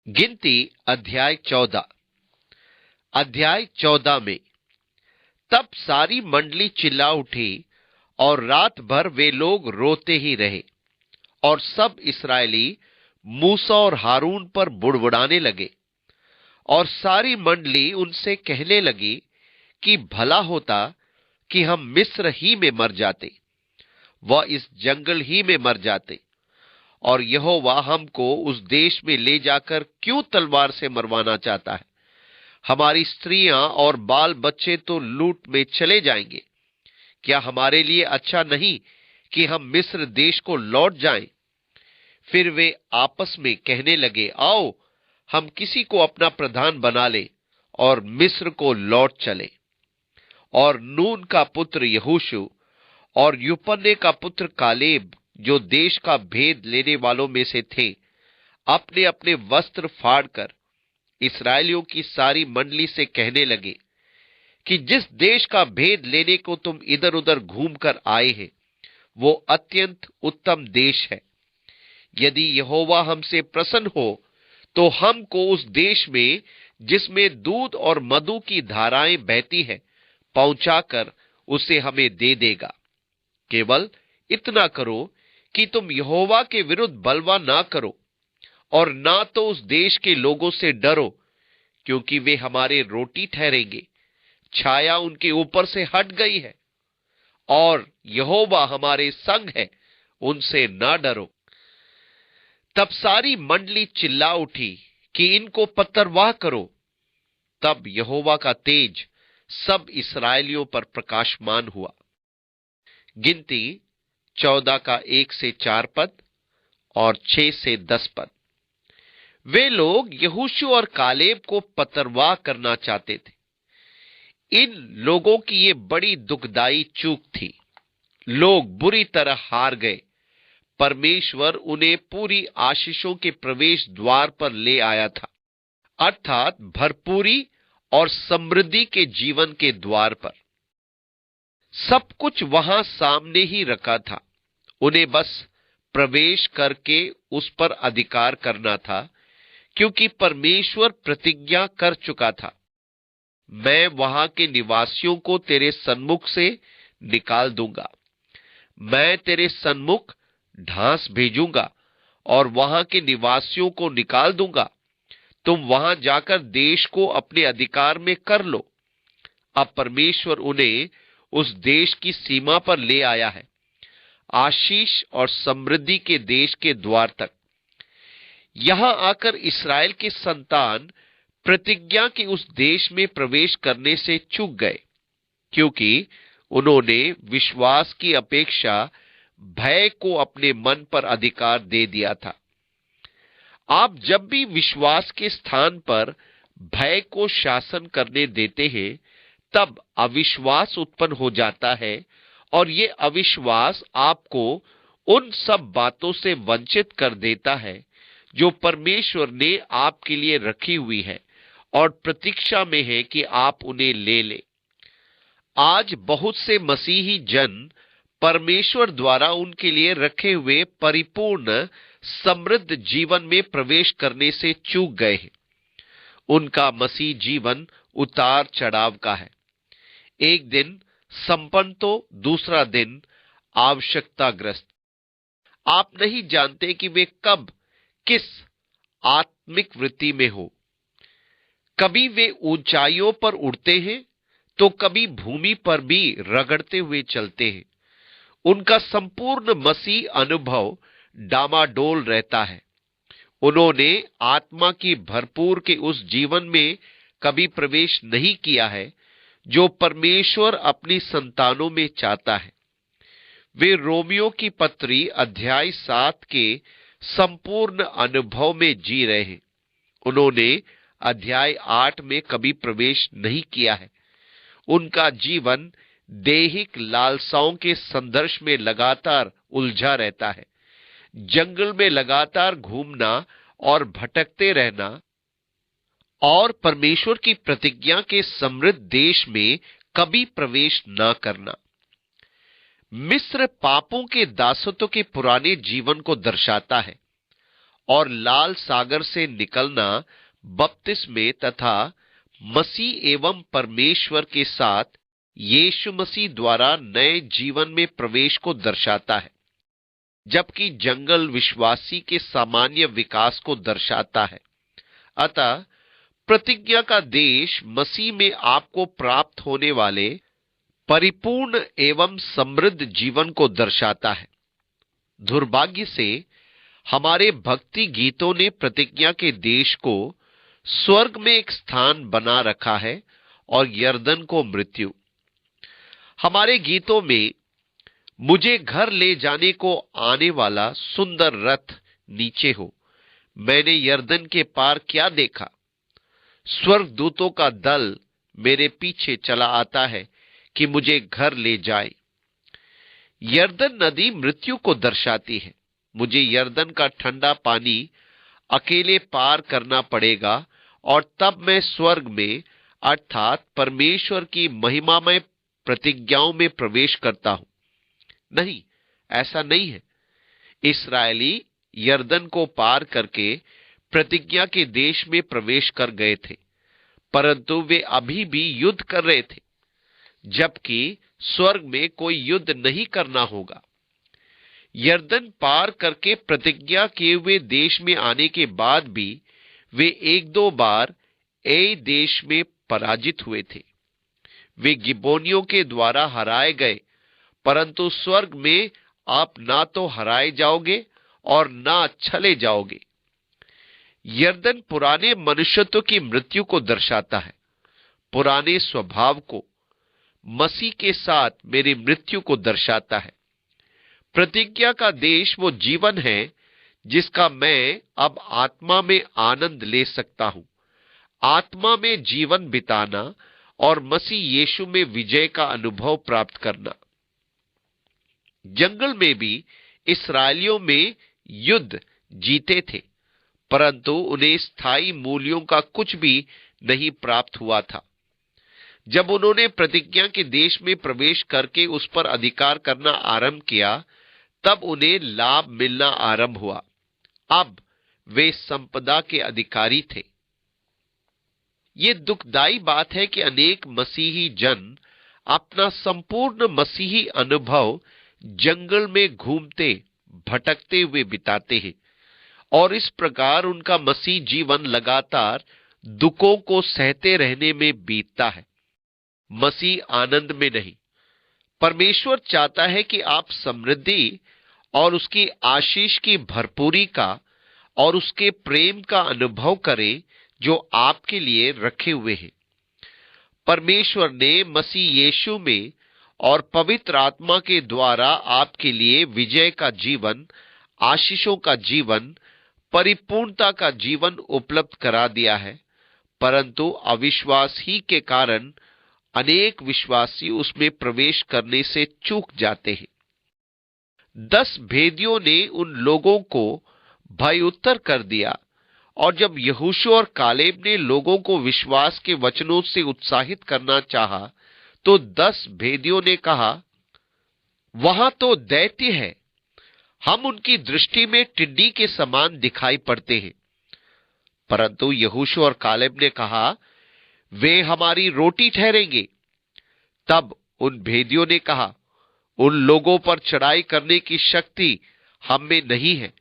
गिनती अध्याय 14। अध्याय 14 में तब सारी मंडली चिल्ला उठी और रात भर वे लोग रोते ही रहे, और सब इसराइली मूसा और हारून पर बुड़बुड़ाने लगे। और सारी मंडली उनसे कहने लगी कि भला होता कि हम मिस्र ही में मर जाते, वह इस जंगल ही में मर जाते, और यहोवा हमको उस देश में ले जाकर क्यों तलवार से मरवाना चाहता है। हमारी स्त्रियां और बाल बच्चे तो लूट में चले जाएंगे। क्या हमारे लिए अच्छा नहीं कि हम मिस्र देश को लौट जाएं? फिर वे आपस में कहने लगे, आओ हम किसी को अपना प्रधान बना ले और मिस्र को लौट चले। और नून का पुत्र यहोशू और यूपन्ने का पुत्र कालेब, जो देश का भेद लेने वालों में से थे, अपने अपने वस्त्र फाड़कर इसराइलियों की सारी मंडली से कहने लगे कि जिस देश का भेद लेने को तुम इधर उधर घूमकर आए हैं, वो अत्यंत उत्तम देश है। यदि यहोवा हमसे प्रसन्न हो तो हमको उस देश में, जिसमें दूध और मधु की धाराएं बहती है, पहुंचाकर उसे हमें दे देगा। केवल इतना करो कि तुम यहोवा के विरुद्ध बलवा ना करो, और ना तो उस देश के लोगों से डरो, क्योंकि वे हमारे रोटी ठहरेंगे। छाया उनके ऊपर से हट गई है, और यहोवा हमारे संग है, उनसे ना डरो। तब सारी मंडली चिल्ला उठी कि इनको पत्थरवाह करो। तब यहोवा का तेज सब इसराइलियों पर प्रकाशमान हुआ। गिनती 14 का 1 से 4 पद और 6 से 10 पद। वे लोग यहोशू और कालेब को पत्थरवाह करना चाहते थे। इन लोगों की ये बड़ी दुखदाई चूक थी। लोग बुरी तरह हार गए। परमेश्वर उन्हें पूरी आशीषों के प्रवेश द्वार पर ले आया था, अर्थात भरपूरी और समृद्धि के जीवन के द्वार पर। सब कुछ वहां सामने ही रखा था। उन्हें बस प्रवेश करके उस पर अधिकार करना था, क्योंकि परमेश्वर प्रतिज्ञा कर चुका था, मैं वहां के निवासियों को तेरे सन्मुख से निकाल दूंगा। मैं तेरे सन्मुख ढांस भेजूंगा और वहां के निवासियों को निकाल दूंगा। तुम वहां जाकर देश को अपने अधिकार में कर लो। अब परमेश्वर उन्हें उस देश की सीमा पर ले आया है, आशीष और समृद्धि के देश के द्वार तक। यहां आकर इसराइल के संतान प्रतिज्ञा के उस देश में प्रवेश करने से चूक गए, क्योंकि उन्होंने विश्वास की अपेक्षा भय को अपने मन पर अधिकार दे दिया था। आप जब भी विश्वास के स्थान पर भय को शासन करने देते हैं, तब अविश्वास उत्पन्न हो जाता है, और ये अविश्वास आपको उन सब बातों से वंचित कर देता है जो परमेश्वर ने आपके लिए रखी हुई है और प्रतीक्षा में है कि आप उन्हें ले लें। आज बहुत से मसीही जन परमेश्वर द्वारा उनके लिए रखे हुए परिपूर्ण समृद्ध जीवन में प्रवेश करने से चूक गए हैं। उनका मसीह जीवन उतार चढ़ाव का है। एक दिन संपन्न तो दूसरा दिन आवश्यकताग्रस्त। आप नहीं जानते कि वे कब किस आत्मिक वृत्ति में हो। कभी वे ऊंचाइयों पर उड़ते हैं तो कभी भूमि पर भी रगड़ते हुए चलते हैं। उनका संपूर्ण मसीह अनुभव डामाडोल रहता है। उन्होंने आत्मा की भरपूर के उस जीवन में कभी प्रवेश नहीं किया है जो परमेश्वर अपनी संतानों में चाहता है। वे रोमियो की पत्री अध्याय 7 के संपूर्ण अनुभव में जी रहे हैं। उन्होंने अध्याय 8 में कभी प्रवेश नहीं किया है। उनका जीवन दैहिक लालसाओं के संघर्ष में लगातार उलझा रहता है। जंगल में लगातार घूमना और भटकते रहना, और परमेश्वर की प्रतिज्ञा के समृद्ध देश में कभी प्रवेश न करना। मिस्र पापों के दासत्व के पुराने जीवन को दर्शाता है, और लाल सागर से निकलना बपतिस्मे तथा मसीह एवं परमेश्वर के साथ यीशु मसीह द्वारा नए जीवन में प्रवेश को दर्शाता है, जबकि जंगल विश्वासी के सामान्य विकास को दर्शाता है। अतः प्रतिज्ञा का देश मसीह में आपको प्राप्त होने वाले परिपूर्ण एवं समृद्ध जीवन को दर्शाता है। दुर्भाग्य से हमारे भक्ति गीतों ने प्रतिज्ञा के देश को स्वर्ग में एक स्थान बना रखा है और यर्दन को मृत्यु। हमारे गीतों में मुझे घर ले जाने को आने वाला सुंदर रथ नीचे हो, मैंने यर्दन के पार क्या देखा, स्वर्गदूतों का दल मेरे पीछे चला आता है कि मुझे घर ले जाए। यर्दन नदी मृत्यु को दर्शाती है। मुझे यर्दन का ठंडा पानी अकेले पार करना पड़ेगा और तब मैं स्वर्ग में अर्थात परमेश्वर की महिमामय प्रतिज्ञाओं में प्रवेश करता हूं। नहीं, ऐसा नहीं है। इस्राएली यर्दन को पार करके प्रतिज्ञा के देश में प्रवेश कर गए थे, परंतु वे अभी भी युद्ध कर रहे थे, जबकि स्वर्ग में कोई युद्ध नहीं करना होगा। यर्दन पार करके प्रतिज्ञा किए हुए देश में आने के बाद भी वे एक दो बार ए देश में पराजित हुए थे। वे गिबोनियों के द्वारा हराए गए, परंतु स्वर्ग में आप ना तो हराए जाओगे और ना छले जाओगे। यर्दन पुराने मनुष्यत्व की मृत्यु को दर्शाता है, पुराने स्वभाव को। मसीह के साथ मेरी मृत्यु को दर्शाता है। प्रतिज्ञा का देश वो जीवन है जिसका मैं अब आत्मा में आनंद ले सकता हूं। आत्मा में जीवन बिताना और मसीह यीशु में विजय का अनुभव प्राप्त करना। जंगल में भी इस्राएलियों में युद्ध जीते थे, परंतु उन्हें स्थायी मूल्यों का कुछ भी नहीं प्राप्त हुआ था। जब उन्होंने प्रतिज्ञा के देश में प्रवेश करके उस पर अधिकार करना आरंभ किया, तब उन्हें लाभ मिलना आरंभ हुआ। अब वे संपदा के अधिकारी थे। ये दुखदाई बात है कि अनेक मसीही जन अपना संपूर्ण मसीही अनुभव जंगल में घूमते भटकते हुए बिताते हैं और इस प्रकार उनका मसीह जीवन लगातार दुखों को सहते रहने में बीतता है, मसीह आनंद में नहीं। परमेश्वर चाहता है कि आप समृद्धि और उसकी आशीष की भरपूरी का और उसके प्रेम का अनुभव करें जो आपके लिए रखे हुए हैं। परमेश्वर ने मसीह यीशु में और पवित्र आत्मा के द्वारा आपके लिए विजय का जीवन, आशीषों का जीवन, परिपूर्णता का जीवन उपलब्ध करा दिया है, परंतु अविश्वास ही के कारण अनेक विश्वासी उसमें प्रवेश करने से चूक जाते हैं। 10 भेदियों ने उन लोगों को भय-उत्तर कर दिया और जब यहोशू और कालेब ने लोगों को विश्वास के वचनों से उत्साहित करना चाहा, तो 10 भेदियों ने कहा, वहां तो दैत्य है, हम उनकी दृष्टि में टिड्डी के समान दिखाई पड़ते हैं। परंतु यहोशू और कालेब ने कहा, वे हमारी रोटी ठहरेंगे। तब उन भेदियों ने कहा, उन लोगों पर चढ़ाई करने की शक्ति हम में नहीं है।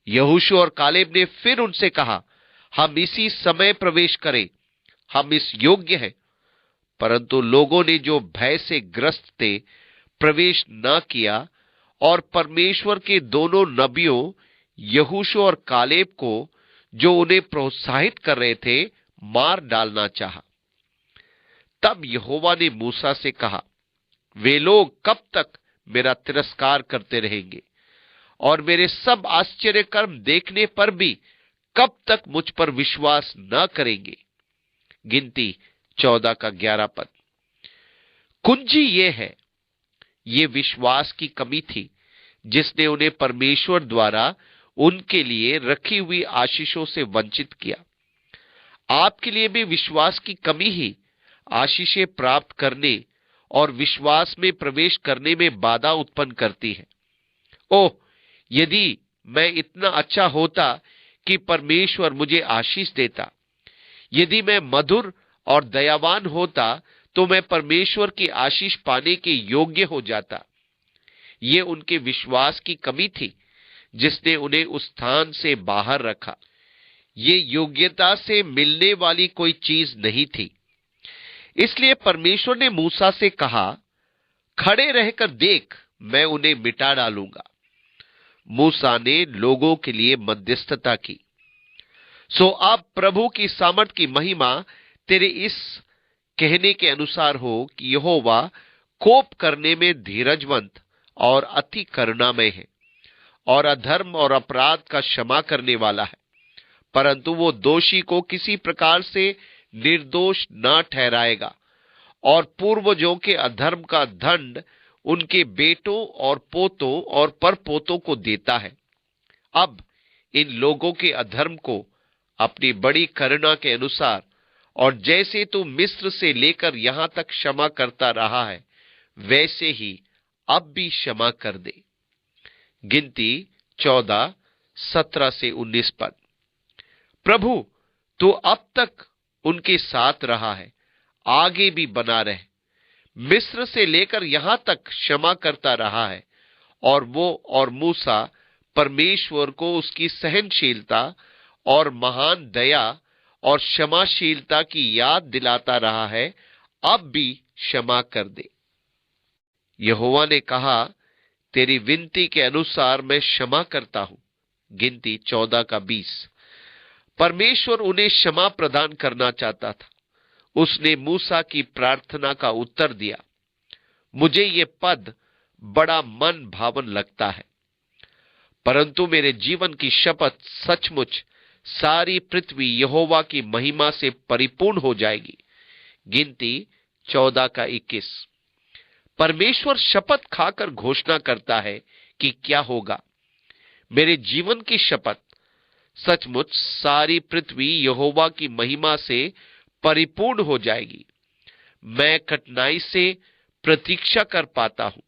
यहोशू और कालेब ने फिर उनसे कहा, हम इसी समय प्रवेश करें, हम इस योग्य हैं। परंतु लोगों ने जो भय से ग्रस्त थे प्रवेश न किया और परमेश्वर के दोनों नबियों यहोशू और कालेब को, जो उन्हें प्रोत्साहित कर रहे थे, मार डालना चाहा। तब यहोवा ने मूसा से कहा, वे लोग कब तक मेरा तिरस्कार करते रहेंगे और मेरे सब आश्चर्य कर्म देखने पर भी कब तक मुझ पर विश्वास न करेंगे। गिनती 14 का 11 पद। कुंजी ये है, ये विश्वास की कमी थी जिसने उन्हें परमेश्वर द्वारा उनके लिए रखी हुई आशीषों से वंचित किया। आपके लिए भी विश्वास की कमी ही आशीषें प्राप्त करने और विश्वास में प्रवेश करने में बाधा उत्पन्न करती है। ओह, यदि मैं इतना अच्छा होता कि परमेश्वर मुझे आशीष देता। यदि मैं मधुर और दयावान होता तो मैं परमेश्वर की आशीष पाने के योग्य हो जाता। ये उनके विश्वास की कमी थी जिसने उन्हें उस स्थान से बाहर रखा। ये योग्यता से मिलने वाली कोई चीज नहीं थी। इसलिए परमेश्वर ने मूसा से कहा, खड़े रहकर देख, मैं उन्हें मिटा डालूंगा। मूसा ने लोगों के लिए मध्यस्थता की। सो अब प्रभु की सामर्थ की महिमा तेरे इस कहने के अनुसार हो कि यहोवा कोप करने में धीरजवंत और अति करुणामय है और अधर्म और अपराध का क्षमा करने वाला है, परंतु वो दोषी को किसी प्रकार से निर्दोष न ठहराएगा और पूर्वजों के अधर्म का दंड उनके बेटों और पोतों और परपोतों को देता है। अब इन लोगों के अधर्म को अपनी बड़ी करुणा के अनुसार और जैसे तू मिस्र से लेकर यहां तक क्षमा करता रहा है, वैसे ही अब भी क्षमा कर दे। गिनती 14:17 से 19 पद। प्रभु, तू अब तक उनके साथ रहा है, आगे भी बना रहे। मिस्र से लेकर यहां तक क्षमा करता रहा है और वो और मूसा परमेश्वर को उसकी सहनशीलता और महान दया और क्षमाशीलता की याद दिलाता रहा है। अब भी क्षमा कर दे। यहोवा ने कहा, तेरी विनती के अनुसार मैं क्षमा करता हूं। गिनती 14:20। परमेश्वर उन्हें क्षमा प्रदान करना चाहता था। उसने मूसा की प्रार्थना का उत्तर दिया। मुझे ये पद बड़ा मन भावन लगता है। परंतु मेरे जीवन की शपथ, सचमुच सारी पृथ्वी यहोवा की महिमा से परिपूर्ण हो जाएगी। गिनती 14:21। परमेश्वर शपथ खाकर घोषणा करता है कि क्या होगा। मेरे जीवन की शपथ, सचमुच सारी पृथ्वी यहोवा की महिमा से परिपूर्ण हो जाएगी। मैं कठिनाई से प्रतीक्षा कर पाता हूं।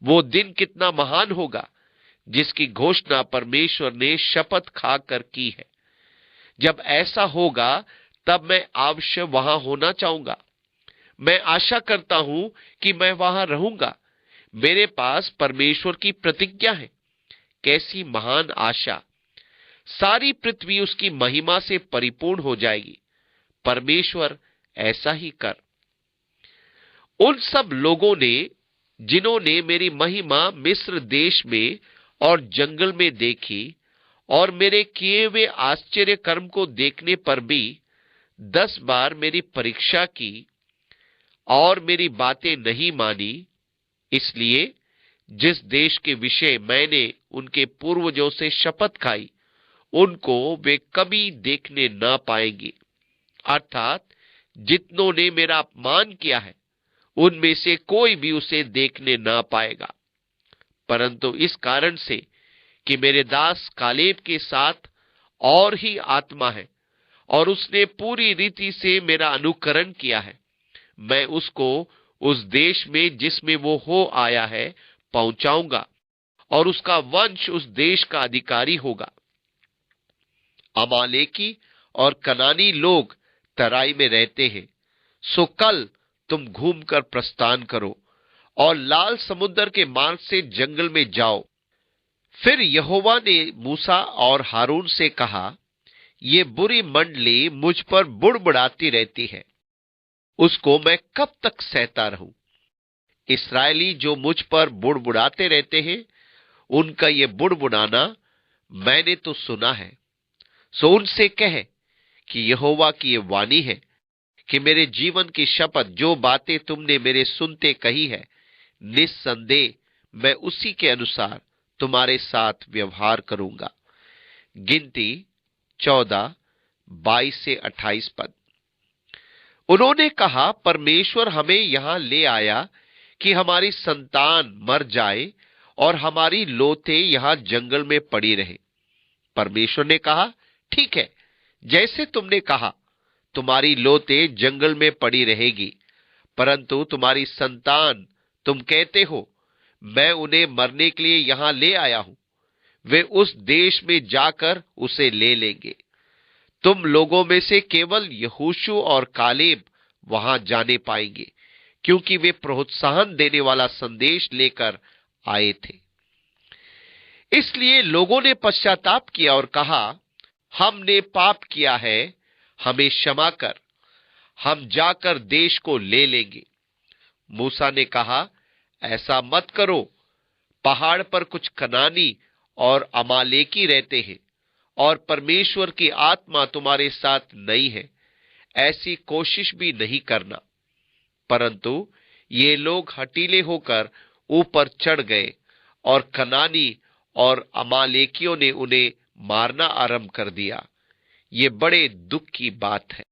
वो दिन कितना महान होगा जिसकी घोषणा परमेश्वर ने शपथ खाकर की है। जब ऐसा होगा तब मैं अवश्य वहां होना चाहूंगा। मैं आशा करता हूं कि मैं वहां रहूंगा। मेरे पास परमेश्वर की प्रतिज्ञा है। कैसी महान आशा! सारी पृथ्वी उसकी महिमा से परिपूर्ण हो जाएगी। परमेश्वर ऐसा ही कर। उन सब लोगों ने जिन्होंने मेरी महिमा मिस्र देश में और जंगल में देखी और मेरे किए हुए आश्चर्य कर्म को देखने पर भी 10 बार मेरी परीक्षा की और मेरी बातें नहीं मानी, इसलिए जिस देश के विषय मैंने उनके पूर्वजों से शपथ खाई, उनको वे कभी देखने ना पाएंगे। अर्थात जितनों ने मेरा अपमान किया है, उनमें से कोई भी उसे देखने ना पाएगा। परंतु इस कारण से कि मेरे दास कालेब के साथ और ही आत्मा है और उसने पूरी रीति से मेरा अनुकरण किया है, मैं उसको उस देश में जिसमें वो हो आया है पहुंचाऊंगा और उसका वंश उस देश का अधिकारी होगा। अमालेकी और कनानी लोग तराई में रहते हैं। सो कल तुम घूमकर प्रस्थान करो और लाल समुद्र के मार्ग से जंगल में जाओ। फिर यहोवा ने मूसा और हारून से कहा, ये बुरी मंडली मुझ पर बुड़बुड़ाती रहती है, उसको मैं कब तक सहता रहूं? इस्राएली जो मुझ पर बुड़बुड़ाते रहते हैं, उनका ये बुड़बुड़ाना मैंने तो सुना है। सो उनसे कह कि यहोवा की ये वाणी है कि मेरे जीवन की शपथ, जो बातें तुमने मेरे सुनते कही है, निस्संदेह मैं उसी के अनुसार तुम्हारे साथ व्यवहार करूंगा। गिनती 14:22 से 28 पद। उन्होंने कहा, परमेश्वर हमें यहां ले आया कि हमारी संतान मर जाए और हमारी लोथें यहां जंगल में पड़ी रहे। परमेश्वर ने कहा, ठीक है, जैसे तुमने कहा, तुम्हारी लोथें जंगल में पड़ी रहेगी, परंतु तुम्हारी संतान, तुम कहते हो मैं उन्हें मरने के लिए यहां ले आया हूं, वे उस देश में जाकर उसे ले लेंगे। तुम लोगों में से केवल यहोशू और कालेब वहां जाने पाएंगे, क्योंकि वे प्रोत्साहन देने वाला संदेश लेकर आए थे। इसलिए लोगों ने पश्चाताप किया और कहा, हमने पाप किया है, हमें क्षमा कर, हम जाकर देश को ले लेंगे। मूसा ने कहा, ऐसा मत करो, पहाड़ पर कुछ कनानी और अमालेकी रहते हैं और परमेश्वर की आत्मा तुम्हारे साथ नहीं है, ऐसी कोशिश भी नहीं करना। परंतु ये लोग हठीले होकर ऊपर चढ़ गए और कनानी और अमालेकियों ने उन्हें मारना आरंभ कर दिया। ये बड़े दुख की बात है।